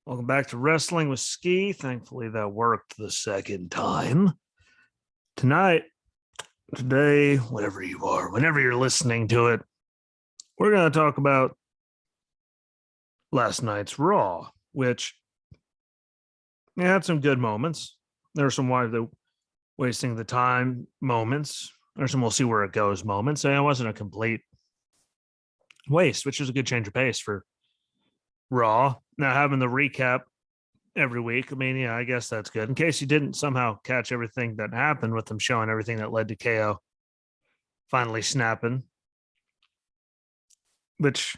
Welcome back to Wrestling with Ski. Thankfully, that worked the second time. Tonight, today, whatever you are, whenever you're listening to it, we're going to talk about last night's Raw, which had some good moments. There are some why the wasting the time moments. There's some we'll see where it goes moments. And it wasn't a complete waste, which is a good change of pace for Raw. Now, having the recap every week. I mean, yeah, I guess that's good. In case you didn't somehow catch everything that happened with them showing everything that led to KO finally snapping, which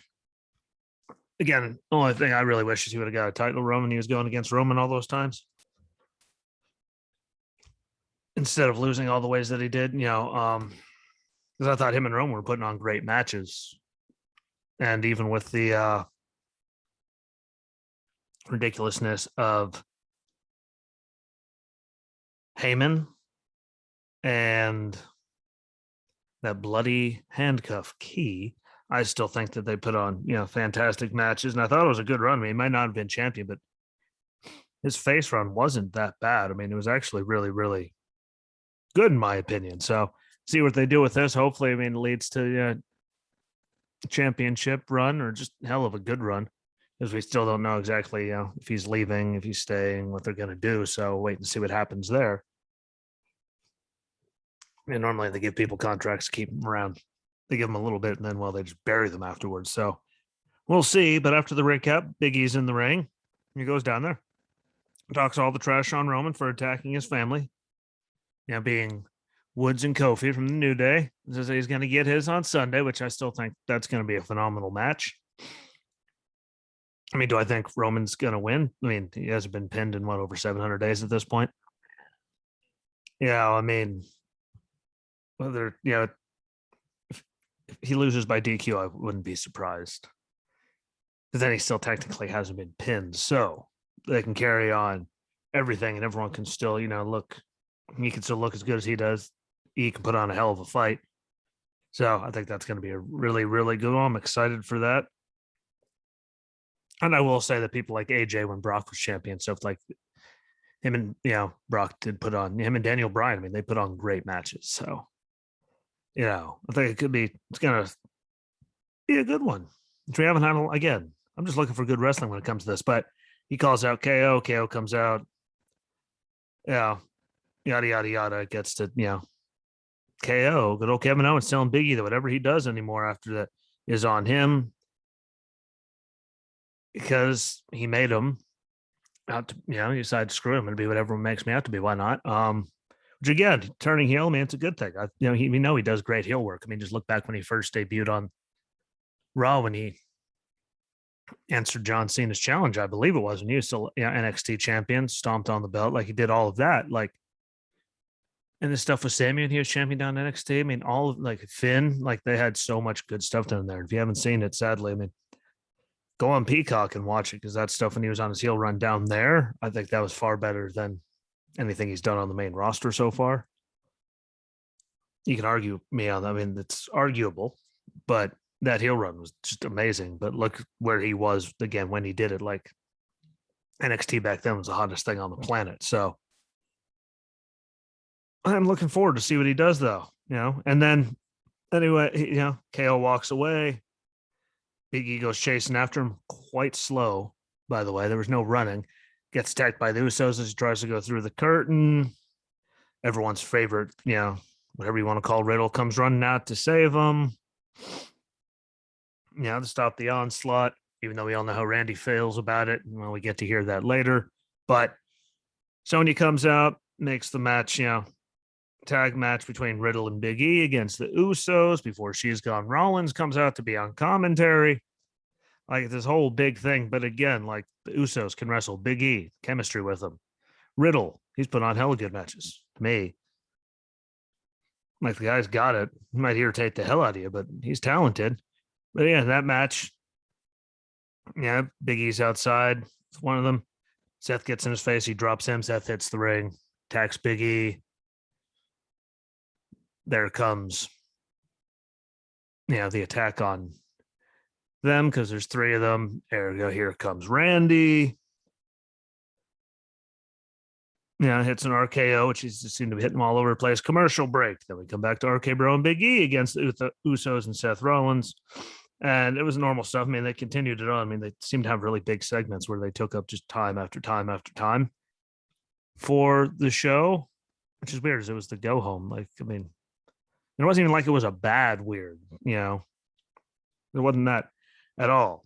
again, the only thing I really wish is he would have got a title run when he was going against Roman all those times. Instead of losing all the ways that he did, because I thought him and Roman were putting on great matches. And even with the ridiculousness of Heyman and that bloody handcuff key, I still think that they put on, fantastic matches. And I thought it was a good run. I mean, he might not have been champion, but his face run wasn't that bad. I mean, it was actually really, really good in my opinion. So see what they do with this. Hopefully, I mean, it leads to a championship run or just hell of a good run, because we still don't know exactly, if he's leaving, if he's staying, what they're going to do. So wait and see what happens there. I mean, normally they give people contracts to keep them around. They give them a little bit and then, well, they just bury them afterwards. So we'll see. But after the recap, Big E's in the ring. He goes down there, talks all the trash on Roman for attacking his family. Being Woods and Kofi from the New Day. Says he's going to get his on Sunday, which I still think that's going to be a phenomenal match. I mean, do I think Roman's going to win? I mean, he hasn't been pinned in over 700 days at this point. Yeah, I mean, whether, if he loses by DQ, I wouldn't be surprised. But then he still technically hasn't been pinned. So they can carry on everything and everyone can still, look, he can still look as good as he does. He can put on a hell of a fight. So I think that's going to be a really, really good one. I'm excited for that. And I will say that people like AJ when Brock was champion, stuff like him and Brock did put on him and Daniel Bryan. I mean, they put on great matches. So, I think it's gonna be a good one. Which we haven't had again. I'm just looking for good wrestling when it comes to this. But he calls out KO, KO comes out. Yeah, yada yada yada. Gets to KO. Good old Kevin Owens telling Biggie that whatever he does anymore after that is on him, because he made him out to, he decided to screw him and be whatever makes me out to be. Why not? Which again, turning heel, man, it's a good thing. We know he does great heel work. I mean, just look back when he first debuted on Raw when he answered John Cena's challenge, I believe it was, and he was still NXT champion, stomped on the belt, like he did all of that. Like, and the stuff with Sammy and he was champion down NXT. I mean, all of like Finn, like they had so much good stuff down there. If you haven't seen it, sadly, I mean, go on Peacock and watch it, because that stuff when he was on his heel run down there, I think that was far better than anything he's done on the main roster so far. You can argue me on that. I mean, it's arguable, but that heel run was just amazing. But look where he was again when he did it. Like NXT back then was the hottest thing on the planet. So I'm looking forward to see what he does, though. And then anyway, KO walks away. Big E goes chasing after him, quite slow, by the way. There was no running. Gets attacked by the Usos as he tries to go through the curtain. Everyone's favorite, whatever you want to call Riddle, comes running out to save him. To stop the onslaught, even though we all know how Randy feels about it. Well, we get to hear that later. But Sonya comes out, makes the match, tag match between Riddle and Big E against the Usos. Before she's gone, Rollins comes out to be on commentary. Like this whole big thing. But again, like the Usos can wrestle. Big E, chemistry with them. Riddle, he's put on hella good matches to me. Like the guy's got it. He might irritate the hell out of you, but he's talented. But yeah, that match, Big E's outside. It's one of them. Seth gets in his face. He drops him. Seth hits the ring, attacks Big E. There comes, the attack on them because there's three of them. Ergo, here comes Randy. Yeah, hits an RKO, which he's just seemed to be hitting them all over the place. Commercial break. Then we come back to RK Bro and Big E against the Usos and Seth Rollins. And it was normal stuff. I mean, they continued it on. I mean, they seemed to have really big segments where they took up just time after time after time for the show, which is weird as it was the go home. Like, I mean, it wasn't even like it was a bad weird, it wasn't that at all.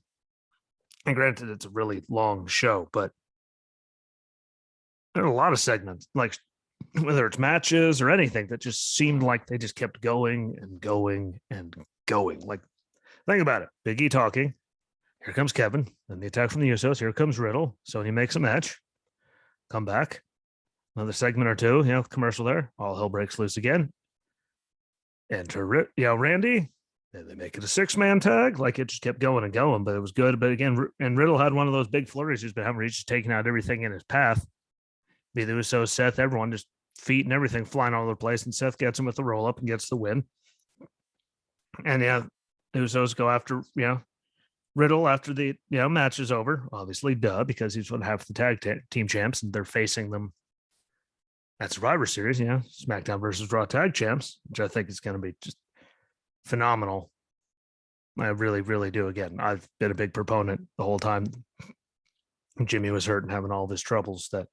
And granted, it's a really long show, but there are a lot of segments, like whether it's matches or anything, that just seemed like they just kept going and going and going. Like, think about it. Big E talking. Here comes Kevin. Then the attack from the Usos. Here comes Riddle. So he makes a match. Come back. Another segment or two, commercial there. All hell breaks loose again. Enter, Randy. And they make it a 6-man tag. Like, it just kept going and going, but it was good. But again, and Riddle had one of those big flurries he's been having. He's just taking out everything in his path. Be the Usos, Seth, everyone, just feet and everything flying all over the place. And Seth gets him with the roll up and gets the win. And the Usos go after, Riddle after the match is over. Obviously, because he's one half the tag team champs, and they're facing them at Survivor Series. SmackDown versus Raw tag champs, which I think is going to be just phenomenal. I really, really do. Again, I've been a big proponent the whole time Jimmy was hurt and having all of his troubles. That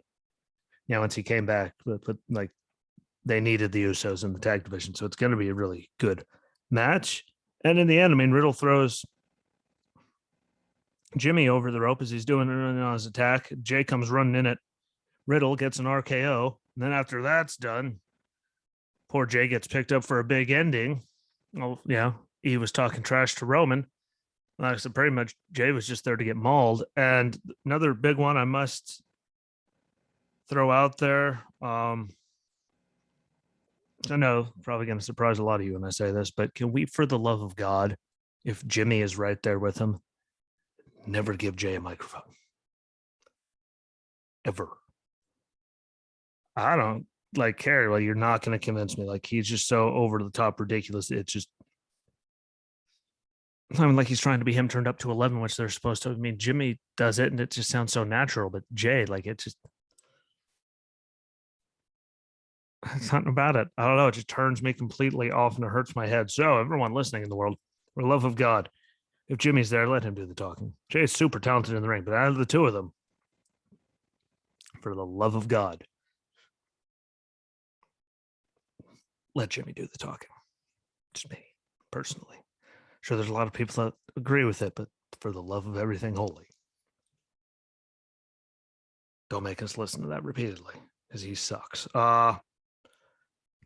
once he came back, but like they needed the Usos in the tag division, so it's going to be a really good match. And in the end, I mean, Riddle throws Jimmy over the rope as he's doing it on his attack. Jay comes running in it. Riddle gets an RKO. And then after that's done, poor Jay gets picked up for a big ending. Oh, yeah. He was talking trash to Roman. Like I said, pretty much Jay was just there to get mauled. And another big one I must throw out there. I know probably going to surprise a lot of you when I say this, but can we, for the love of God, if Jimmy is right there with him, never give Jay a microphone. Ever. I don't care. Like, you're not going to convince me. Like, he's just so over the top ridiculous. It's just, I mean, like he's trying to be him turned up to 11, which they're supposed to. I mean, Jimmy does it and it just sounds so natural, but Jay, like, it's something about it. I don't know. It just turns me completely off and it hurts my head. So everyone listening in the world, for the love of God, if Jimmy's there, let him do the talking. Jay's super talented in the ring, but out of the two of them, for the love of God, let Jimmy do the talking. Just me, personally. Sure, there's a lot of people that agree with it, but for the love of everything holy, don't make us listen to that repeatedly, because he sucks.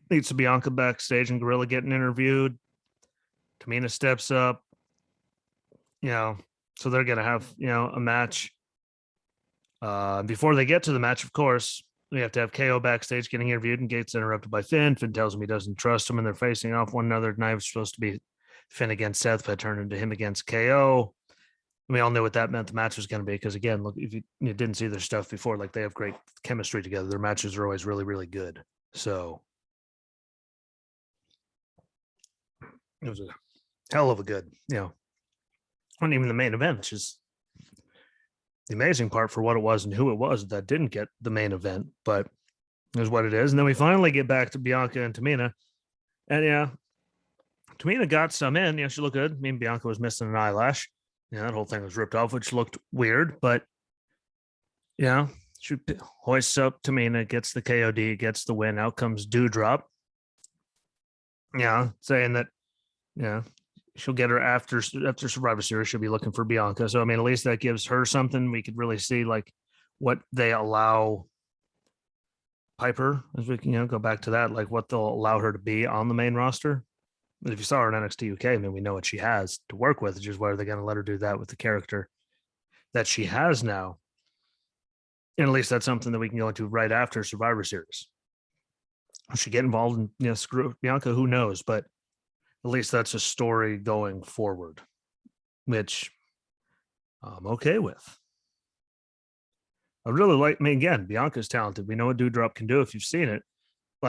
Leads to Bianca backstage and Gorilla getting interviewed. Tamina steps up. So they're going to have, a match. Before they get to the match, of course, we have to have KO backstage getting interviewed and gets interrupted by Finn. Finn tells him he doesn't trust him and they're facing off one another. Tonight was supposed to be Finn against Seth, but turned into him against KO. We all knew what that meant the match was going to be, because, again, look, if you didn't see their stuff before, like, they have great chemistry together. Their matches are always really, really good. So it was a hell of a good, wasn't even the main event, which is the amazing part for what it was and who it was that didn't get the main event, but it is what it is. And then we finally get back to Bianca and Tamina. And Tamina got some in. She looked good. I mean, Bianca was missing an eyelash. That whole thing was ripped off, which looked weird, but she hoists up Tamina, gets the KOD, gets the win. Out comes Doudrop. Saying that, she'll get her after Survivor Series. She'll be looking for Bianca. So, I mean, at least that gives her something. We could really see, like, what they allow Piper, as we can, go back to that, like what they'll allow her to be on the main roster. But if you saw her in NXT UK, I mean, we know what she has to work with. It's just why are they going to let her do that with the character that she has now? And at least that's something that we can go into right after Survivor Series. Will she get involved in, screw Bianca? Who knows? But at least that's a story going forward, which I'm okay with. I really like, again, Bianca's talented. We know what Doudrop can do if you've seen it.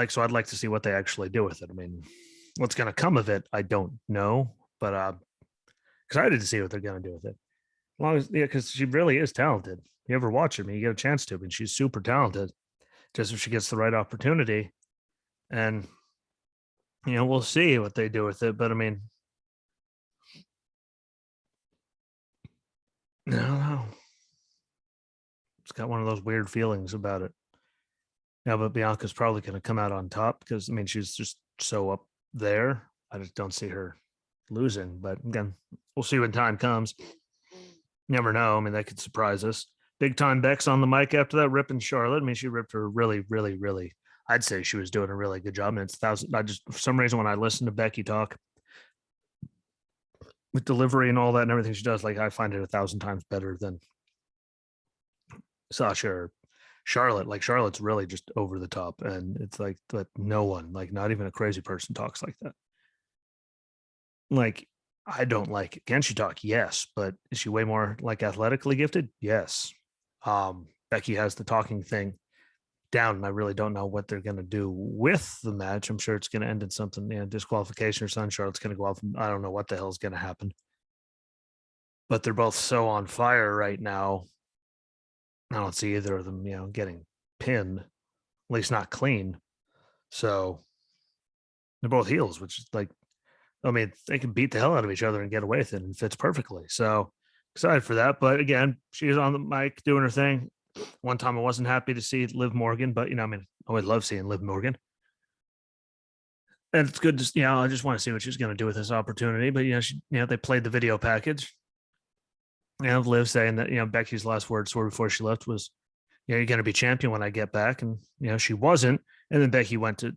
So I'd like to see what they actually do with it. I mean, what's going to come of it, I don't know, but I'm excited to see what they're going to do with it. As long as, because she really is talented. You ever watch her, I mean, you get a chance to, but she's super talented. just if she gets the right opportunity. And, we'll see what they do with it. But I mean, I don't know. It's got one of those weird feelings about it. Yeah, but Bianca's probably going to come out on top because, I mean, she's just so up there. I just don't see her losing. But again, we'll see when time comes. Never know. I mean, that could surprise us. Big time Bex on the mic after that, ripping Charlotte. I mean, she ripped her really, really, really. I'd say she was doing a really good job. And it's thousand. I just, for some reason, when I listen to Becky talk with delivery and all that and everything she does, like I find it 1,000 times better than Sasha or Charlotte. Like Charlotte's really just over the top. And it's like that no one, like not even a crazy person talks like that. Like, I don't like it. Can she talk? Yes. But is she way more like athletically gifted? Yes. Becky has the talking thing down, and I really don't know what they're going to do with the match. I'm sure it's going to end in something, disqualification or something. Charlotte's going to go off. I don't know what the hell is going to happen. But they're both so on fire right now. I don't see either of them, getting pinned, at least not clean. So they're both heels, which is like, I mean, they can beat the hell out of each other and get away with it and fits perfectly. So excited for that. But again, she's on the mic doing her thing. One time I wasn't happy to see Liv Morgan, but I mean, I always love seeing Liv Morgan. And it's good to, I just want to see what she's going to do with this opportunity. But they played the video package. Liv saying that, Becky's last words were before she left was, you're going to be champion when I get back. And, she wasn't. And then Becky went to,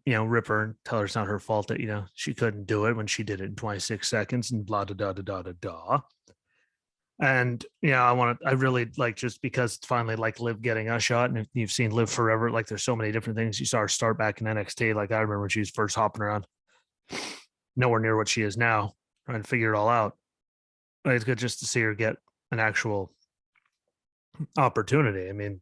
rip her and tell her it's not her fault that, she couldn't do it when she did it in 26 seconds and blah, da, da, da, da, da, da. And I really like, just because it's finally like Liv getting a shot, and if you've seen Liv forever, like there's so many different things. You saw her start back in NXT. Like I remember when she was first hopping around, nowhere near what she is now, trying to figure it all out. But it's good just to see her get an actual opportunity. I mean,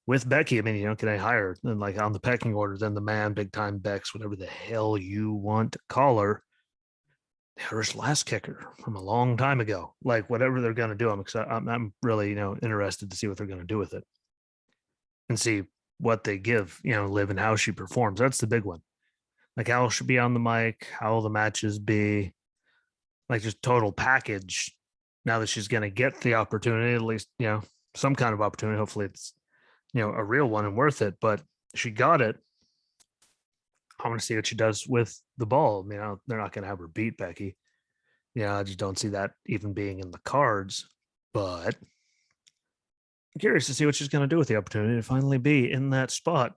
with Becky, I mean, can I hire than like on the pecking order than the man, big time Bex, whatever the hell you want to call her. Irish last kicker from a long time ago. Like whatever they're going to do, I'm excited. I'm really, interested to see what they're going to do with it and see what they give, Liv and how she performs. That's the big one. Like how she'll be on the mic, how will the matches be, like just total package. Now that she's going to get the opportunity, at least, some kind of opportunity. Hopefully it's, a real one and worth it, but she got it. I want to see what she does with the ball. I mean, they're not going to have her beat Becky. I just don't see that even being in the cards. But I'm curious to see what she's going to do with the opportunity to finally be in that spot.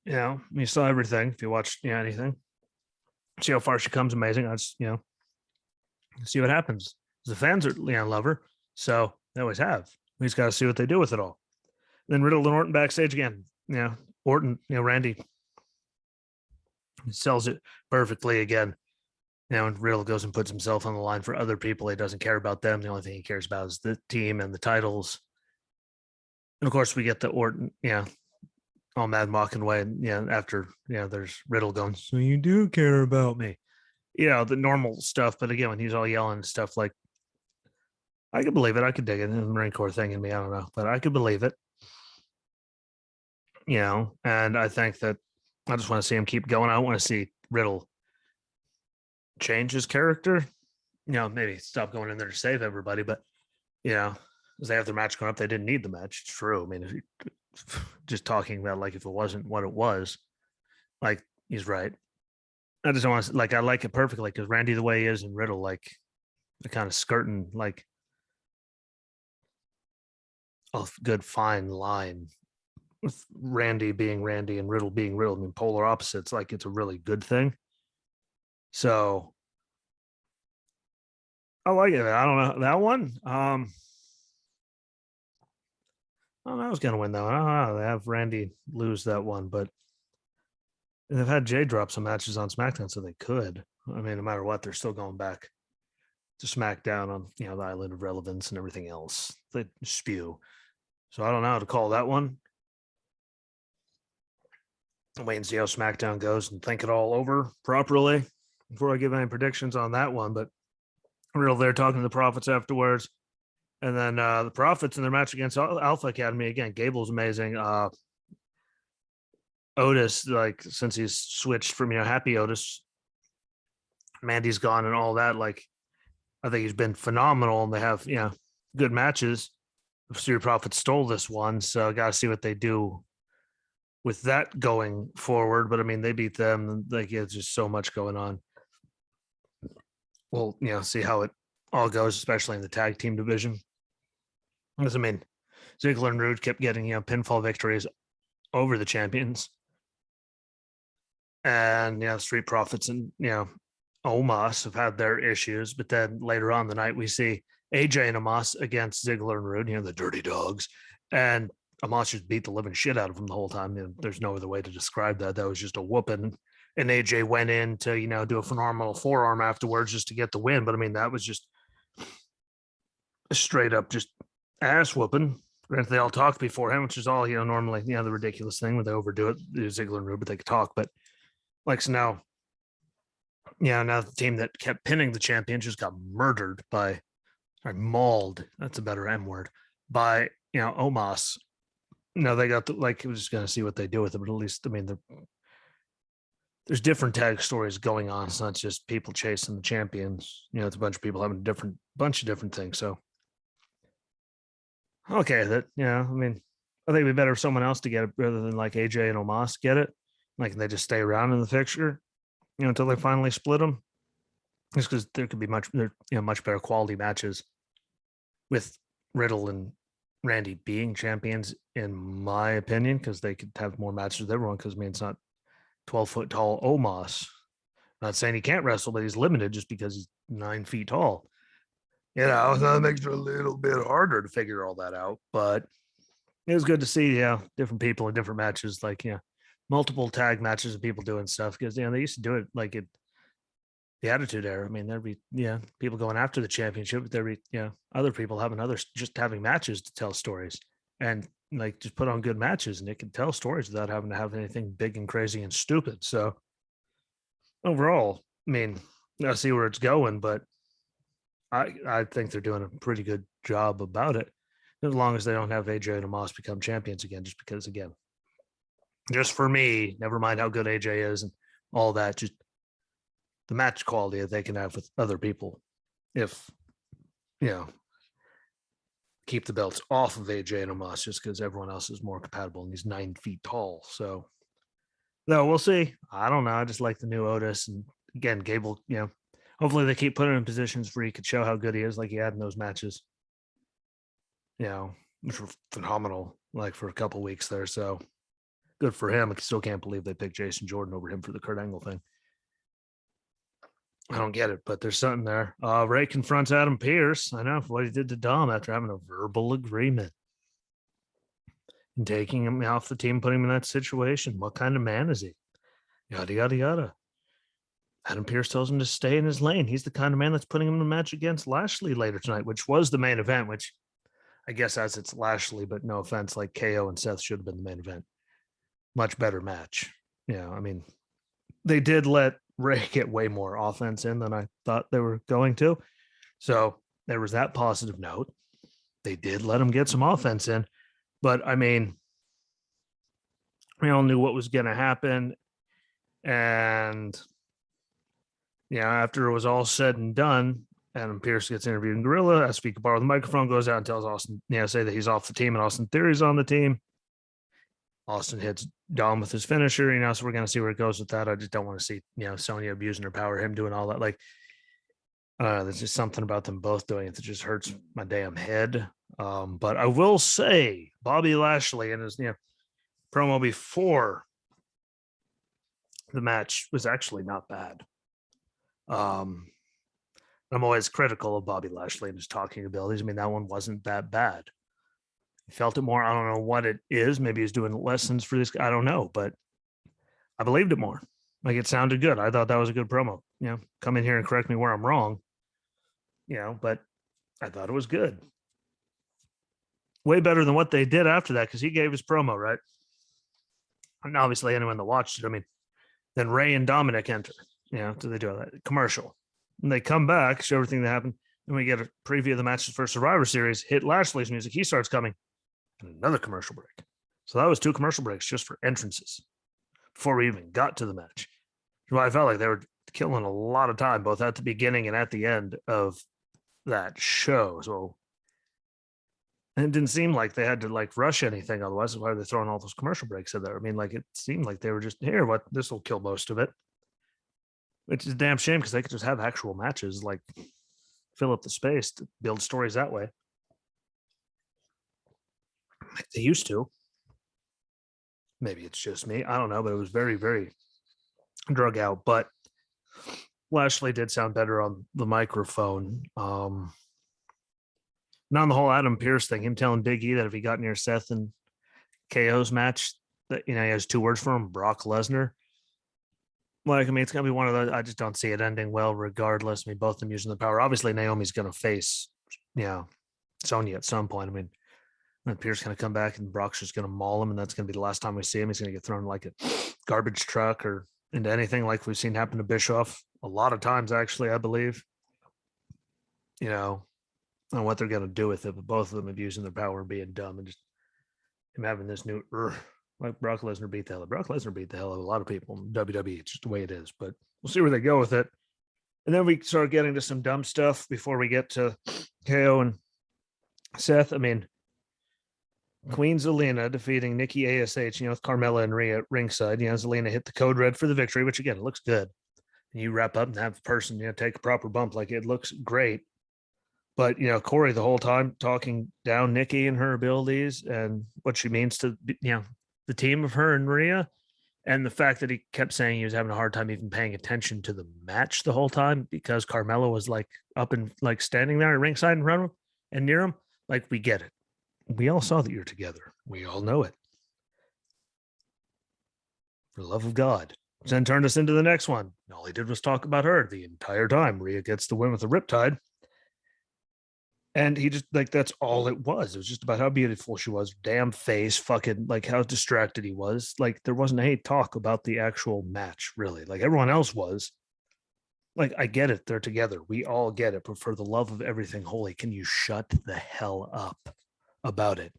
You saw everything. If you watched anything, see how far she comes. Amazing. I just, see what happens. The fans are, love her. So they always have. We just got to see what they do with it all. Then Riddle and Orton backstage again. Orton, Randy sells it perfectly again. And Riddle goes and puts himself on the line for other people. He doesn't care about them. The only thing he cares about is the team and the titles. And of course, we get the Orton, all mad mocking away. And after, there's Riddle going, so you do care about me. The normal stuff. But again, when he's all yelling and stuff, like, I could believe it. I could dig it. The Marine Corps thing in me, I don't know. But I could believe it. And I think that I just want to see him keep going. I want to see Riddle change his character, maybe stop going in there to save everybody, but, as they have their match going up, they didn't need the match. It's true. I mean, just talking about like if it wasn't what it was, like he's right. I just don't want to, like, I like it perfectly because Randy the way he is and Riddle, like the kind of skirting, like a good fine line with Randy being Randy and Riddle being Riddle. I mean, polar opposites, like it's a really good thing. So I like it. I don't know that one. I don't know who's gonna win that one. I don't know. They have Randy lose that one, but they've had Jay drop some matches on SmackDown, so they could. I mean, no matter what, they're still going back to SmackDown on the Island of Relevance and everything else. They spew. So I don't know how to call that one. I'll wait and see how SmackDown goes and think it all over properly before I give any predictions on that one. But Riddle there talking to the Profits afterwards. And then the Profits in their match against Alpha Academy again. Gable's amazing. Otis, like since he's switched from Happy Otis, Mandy's gone and all that. Like I think he's been phenomenal, and they have good matches. Street Profits stole this one, so I got to see what they do with that going forward. But I mean, they beat them. Like it's just so much going on. We'll see how it all goes, especially in the tag team division. Because I mean, Ziggler and Rude kept getting pinfall victories over the champions, and Street Profits and Omos have had their issues. But then later on the night, we see AJ and Omos against Ziggler and Rude, the Dirty Dogs, and Omos just beat the living shit out of him the whole time. There's no other way to describe that. That was just a whooping. And AJ went in to do a phenomenal forearm afterwards just to get the win. But I mean, that was just a straight up just ass whooping. Granted, they all talked beforehand, which is all normally the ridiculous thing when they overdo it. Ziggler and Rude, but they could talk. But like so now, now the team that kept pinning the champion just got murdered by, or mauled. That's a better M word, by Omos. They got we're just gonna see what they do with it. But at least I mean, there's different tag stories going on. It's not just people chasing the champions. It's a bunch of people having a bunch of different things. So, okay, I mean, I think it'd be better if someone else to get it rather than like AJ and Omos get it. Like they just stay around in the fixture, until they finally split them. Just because there could be much better quality matches with Riddle and Randy being champions, in my opinion, because they could have more matches with everyone. Because I mean, it's not 12-foot tall Omos. Not saying he can't wrestle, but he's limited just because he's 9 feet tall. So that makes it a little bit harder to figure all that out. But it was good to see, different people in different matches, like multiple tag matches of people doing stuff. Because they used to do it like the Attitude Era. I mean, there'd be people going after the championship, but there'd be other people just having matches to tell stories. And like just put on good matches, and it can tell stories without having to have anything big and crazy and stupid. So overall, I mean, I see where it's going, but I think they're doing a pretty good job about it, as long as they don't have AJ and Omos become champions again. Just because, again, just for me, never mind how good AJ is and all that, just the match quality that they can have with other people, if keep the belts off of AJ and Omos, just because everyone else is more compatible and he's 9 feet tall. So, no, we'll see. I don't know. I just like the new Otis, and again, Gable. Hopefully they keep putting him in positions where he could show how good he is, like he had in those matches. Which were phenomenal, like for a couple weeks there. So good for him. I still can't believe they picked Jason Jordan over him for the Kurt Angle thing. I don't get it, but there's something there. Ray confronts Adam Pearce. I know, for what he did to Dom after having a verbal agreement and taking him off the team, putting him in that situation. What kind of man is he? Yada, yada, yada. Adam Pearce tells him to stay in his lane. He's the kind of man that's putting him in a match against Lashley later tonight, which was the main event, which I guess as it's Lashley, but no offense, like KO and Seth should have been the main event. Much better match. I mean, they did let Ray get way more offense in than I thought they were going to. So there was that positive note. They did let him get some offense in. But I mean, we all knew what was going to happen. And after it was all said and done, Adam Pearce gets interviewed in Gorilla. As borrow the microphone, goes out and tells Austin, say that he's off the team and Austin Theory's on the team. Austin hits Dom with his finisher, so we're going to see where it goes with that. I just don't want to see, Sonya abusing her power, him doing all that. Like, there's just something about them both doing it that just hurts my damn head. But I will say Bobby Lashley and his, promo before the match was actually not bad. I'm always critical of Bobby Lashley and his talking abilities. I mean, that one wasn't that bad. I felt it more. I don't know what it is. Maybe he's doing lessons for this. I don't know, but I believed it more. Like it sounded good. I thought that was a good promo. Come in here and correct me where I'm wrong. But I thought it was good. Way better than what they did after that, because he gave his promo, right? And obviously anyone that watched it, I mean, then Ray and Dominic enter. So they do that commercial. And they come back, show everything that happened. And we get a preview of the matches for Survivor Series. Hit Lashley's music. He starts coming. And another commercial break. So that was 2 commercial breaks just for entrances before we even got to the match. Well, I felt like they were killing a lot of time, both at the beginning and at the end of that show. So and it didn't seem like they had to like rush anything. Otherwise, why are they throwing all those commercial breaks in there? I mean, like it seemed like they were just here. What this will kill most of it, which is a damn shame because they could just have actual matches, like fill up the space to build stories that way, like they used to. Maybe it's just me. I don't know, but it was very, very drug out. But Lashley did sound better on the microphone. Not on the whole Adam Pearce thing, him telling Big E that if he got near Seth and KO's match, that he has 2 words for him, Brock Lesnar. Like, I mean, it's gonna be one of those. I just don't see it ending well, regardless. I mean, both of them using the power. Obviously, Naomi's gonna face, Sonya at some point. I mean, and Pierce gonna come back and Brock's just gonna maul him, and that's gonna be the last time we see him. He's gonna get thrown like a garbage truck or into anything like we've seen happen to Bischoff a lot of times, actually, I believe. And what they're going to do with it, but both of them have using their power and being dumb and just him having this new, like Brock Lesnar beat the hell. Brock Lesnar beat the hell out of a lot of people in WWE. It's just the way it is, but we'll see where they go with it. And then we start getting to some dumb stuff before we get to KO and Seth. I mean, Queen Zelina defeating Nikki ASH, with Carmella and Rhea at ringside. Zelina hit the code red for the victory, which again, looks good. And you wrap up and have the person, take a proper bump. Like it looks great. But, Corey the whole time talking down Nikki and her abilities and what she means to, the team of her and Rhea. And the fact that he kept saying he was having a hard time even paying attention to the match the whole time because Carmella was like up and like standing there at ringside in front of him and near him. Like, we get it. We all saw that you're together. We all know it. For the love of God. Then turned us into the next one. All he did was talk about her the entire time. Rhea gets the win with a riptide. And he just that's all it was. It was just about how beautiful she was, damn face, fucking like how distracted he was. Like there wasn't any talk about the actual match, really. Like everyone else was. Like, I get it, they're together. We all get it, but for the love of everything holy, can you shut the hell up about it?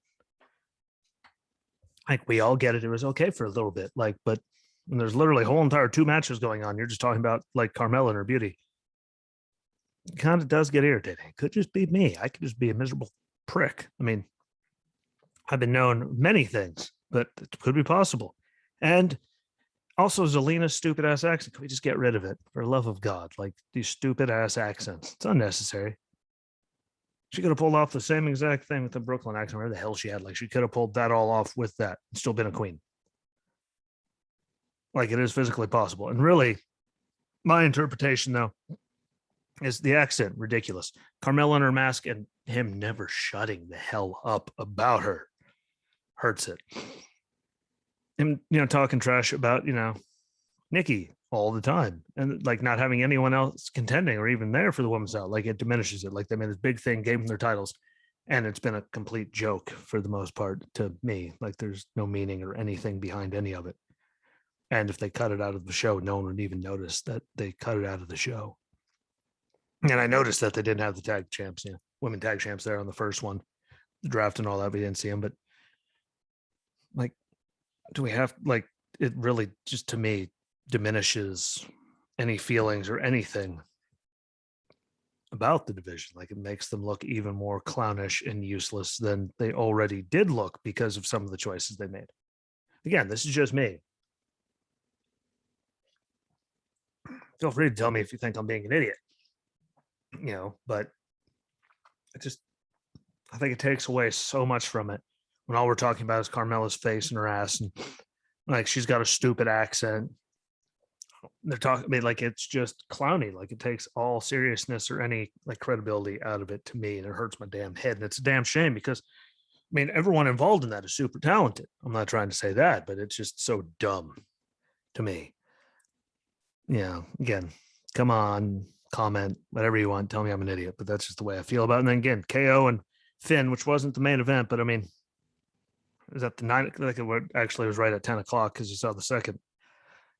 Like we all get it. It was okay for a little bit. Like, but when there's literally a whole entire 2 matches going on, you're just talking about like Carmella and her beauty. It kind of does get irritating. It could just be me. I could just be a miserable prick. I mean, I've been known many things, but it could be possible. And also Zelina's stupid ass accent. Can we just get rid of it for the love of God? Like these stupid ass accents. It's unnecessary. She could have pulled off the same exact thing with the Brooklyn accent, whatever the hell she had. Like she could have pulled that all off with that and still been a queen. Like it is physically possible. And really, my interpretation though, is the accent ridiculous. Carmella in her mask and him never shutting the hell up about her hurts it. Him, talking trash about, Nikki all the time and like not having anyone else contending or even there for the women's title. Like it diminishes it. Like they made this big thing, gave them their titles, and it's been a complete joke for the most part to me. Like there's no meaning or anything behind any of it. And if they cut it out of the show, no one would even notice that they cut it out of the show. And I noticed that they didn't have the tag champs, women tag champs there on the first one, the draft and all that. We didn't see them, but like, do we have like it really just to me diminishes any feelings or anything about the division. Like it makes them look even more clownish and useless than they already did look because of some of the choices they made. Again, this is just me. Feel free to tell me if you think I'm being an idiot. But I think it takes away so much from it when all we're talking about is Carmella's face and her ass, and like she's got a stupid accent. They're talking, I mean, like it's just clowny. Like it takes all seriousness or any like credibility out of it to me, and it hurts my damn head. And it's a damn shame because, I mean, everyone involved in that is super talented. I'm not trying to say that, but it's just so dumb to me. Again, come on, comment, whatever you want. Tell me I'm an idiot, but that's just the way I feel about it. And then again, KO and Finn, which wasn't the main event, but I mean, it was at the 9, like it actually was right at 10 o'clock because you saw the second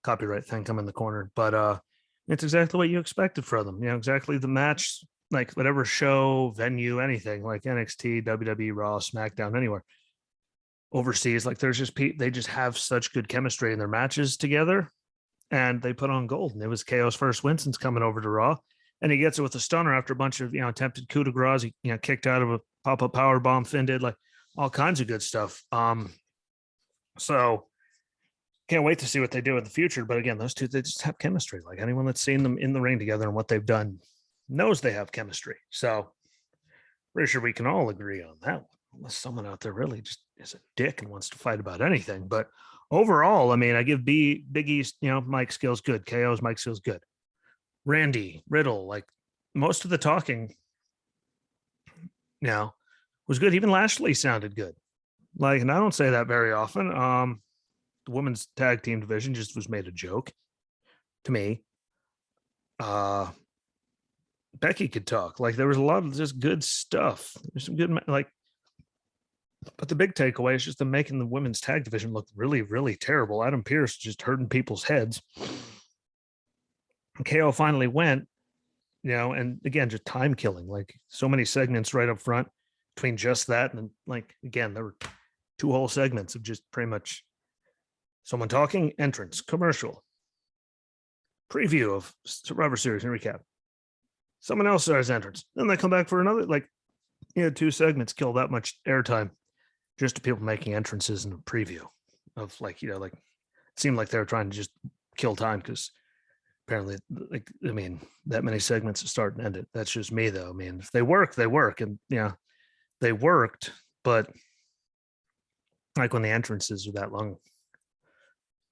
copyright thing come in the corner. But it's exactly what you expected from them. Exactly the match like whatever show, venue, anything like NXT, WWE, Raw, SmackDown, anywhere overseas. Like there's just they just have such good chemistry in their matches together, and they put on gold. And it was KO's first win since coming over to Raw, and he gets it with a stunner after a bunch of attempted coup de grace. He kicked out of a pop up power bomb, Finn did, like all kinds of good stuff. So can't wait to see what they do in the future. But again, those two, they just have chemistry. Like anyone that's seen them in the ring together and what they've done knows they have chemistry. So pretty sure we can all agree on that one, unless someone out there really just is a dick and wants to fight about anything. But overall, I mean, I give Big E's, Mike skills good. KO's Mike skills good. Randy, Riddle, like most of the talking now was good. Even Lashley sounded good. Like, and I don't say that very often. The women's tag team division just was made a joke to me. Becky could talk. Like there was a lot of just good stuff. There's some good, like, but the big takeaway is just them making the women's tag division look really, really terrible. Adam Pearce just hurting people's heads. KO finally went, and again, just time killing, like so many segments right up front between just that. And like, again, there were 2 whole segments of just pretty much someone talking, entrance, commercial, preview of Survivor Series and recap. Someone else starts entrance. Then they come back for another, like, 2 segments kill that much airtime just to people making entrances in a preview of like, like it seemed like they were trying to just kill time because apparently, like, I mean, that many segments to start and end it. That's just me though. I mean, if they work, they work. And they worked, but like when the entrances are that long.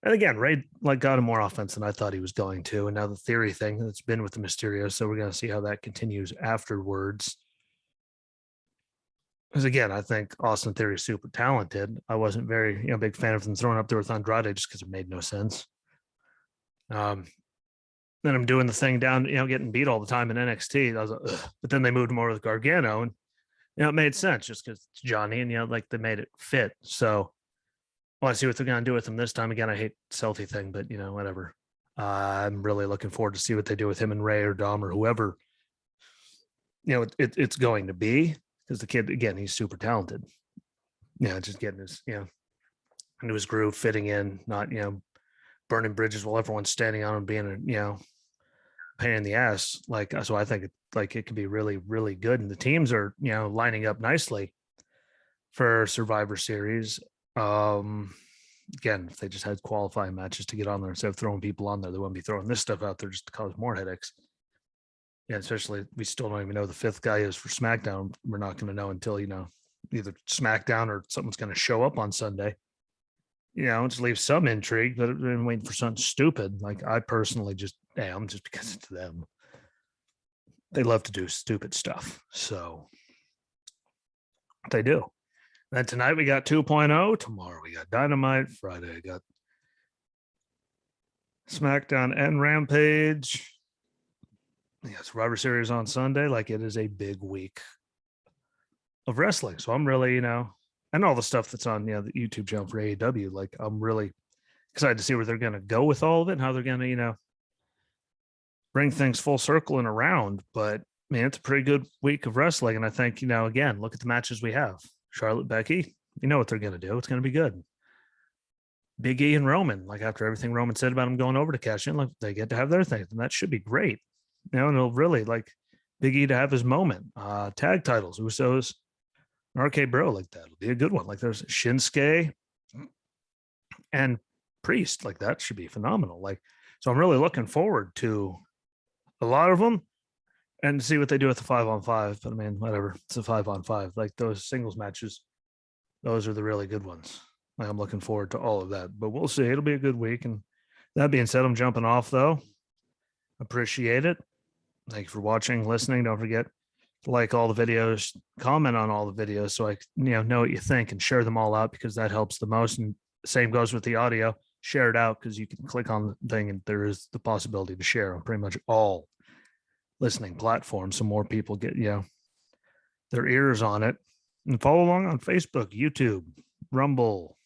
And again, Ray like got him more offense than I thought he was going to. And now the theory thing that's been with the Mysterio. So we're going to see how that continues afterwards. Because again, I think Austin Theory is super talented. I wasn't very big fan of them throwing up there with Andrade just because it made no sense. Then I'm doing the thing down, getting beat all the time in NXT. I was like, ugh. But then they moved him over with Gargano, and it made sense just because it's Johnny, and like they made it fit. So I see what they're going to do with him this time. Again, I hate selfie thing, but whatever. I'm really looking forward to see what they do with him and Ray or Dom or whoever. It's going to be. Because the kid, again, he's super talented. Just getting his, into his groove, fitting in, not, burning bridges while everyone's standing on him, being a, pain in the ass. Like, so I think it could be really, really good. And the teams are, lining up nicely for Survivor Series. Again, if they just had qualifying matches to get on there instead of throwing people on there, they wouldn't be throwing this stuff out there just to cause more headaches. Yeah, especially we still don't even know the 5th guy is for SmackDown. We're not going to know until, either SmackDown or someone's going to show up on Sunday. Just leave some intrigue, but I've been waiting for something stupid. Like I personally just am, just because it's them. They love to do stupid stuff. So they do. Then tonight we got 2.0. Tomorrow we got Dynamite. Friday I got SmackDown and Rampage. Survivor Series on Sunday. Like it is a big week of wrestling. So I'm really, and all the stuff that's on, the YouTube channel for AEW. Like I'm really excited to see where they're going to go with all of it and how they're going to, bring things full circle and around. But man, it's a pretty good week of wrestling. And I think, again, look at the matches we have. Charlotte, Becky, what they're going to do. It's going to be good. Big E and Roman, like after everything Roman said about him going over to cash in, like they get to have their things, and that should be great. And it'll really like Big E to have his moment. Tag titles, Usos, RK Bro, like that'll be a good one. Like there's Shinsuke and Priest, like that should be phenomenal. Like, so I'm really looking forward to a lot of them and see what they do with the 5-on-5. But I mean, whatever, it's a 5-on-5. Like those singles matches, those are the really good ones. Like I'm looking forward to all of that. But we'll see. It'll be a good week. And that being said, I'm jumping off though. Appreciate it. Thank you for watching, listening. Don't forget to like all the videos, comment on all the videos so I know what you think, and share them all out because that helps the most. And same goes with the audio. Share it out because you can click on the thing and there is the possibility to share on pretty much all listening platforms so more people get their ears on it. And follow along on Facebook, YouTube, Rumble,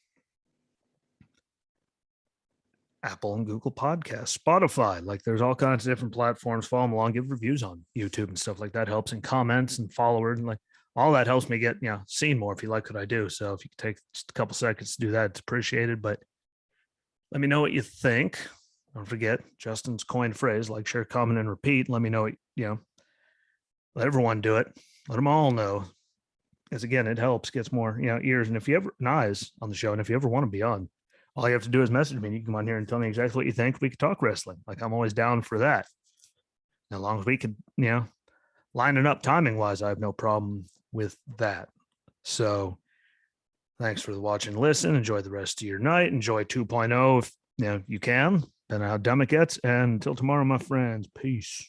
Apple and Google Podcasts, Spotify. Like there's all kinds of different platforms. Follow them along, give reviews on YouTube and stuff like that helps, and comments and followers and like all that helps me get seen more if you like what I do. So if you could take just a couple seconds to do that, it's appreciated. But let me know what you think. Don't forget Justin's coined phrase: like, share, comment, and repeat. Let me know what let everyone do it. Let them all know. Because again, it helps, gets more ears, and if you ever and eyes on the show, and if you ever want to be on, all you have to do is message me. You can come on here and tell me exactly what you think. We could talk wrestling. Like I'm always down for that. As long as we could, line it up timing wise, I have no problem with that. So thanks for the watch and listen. Enjoy the rest of your night. Enjoy 2.0 if you can. Depending on how dumb it gets. And until tomorrow, my friends, peace.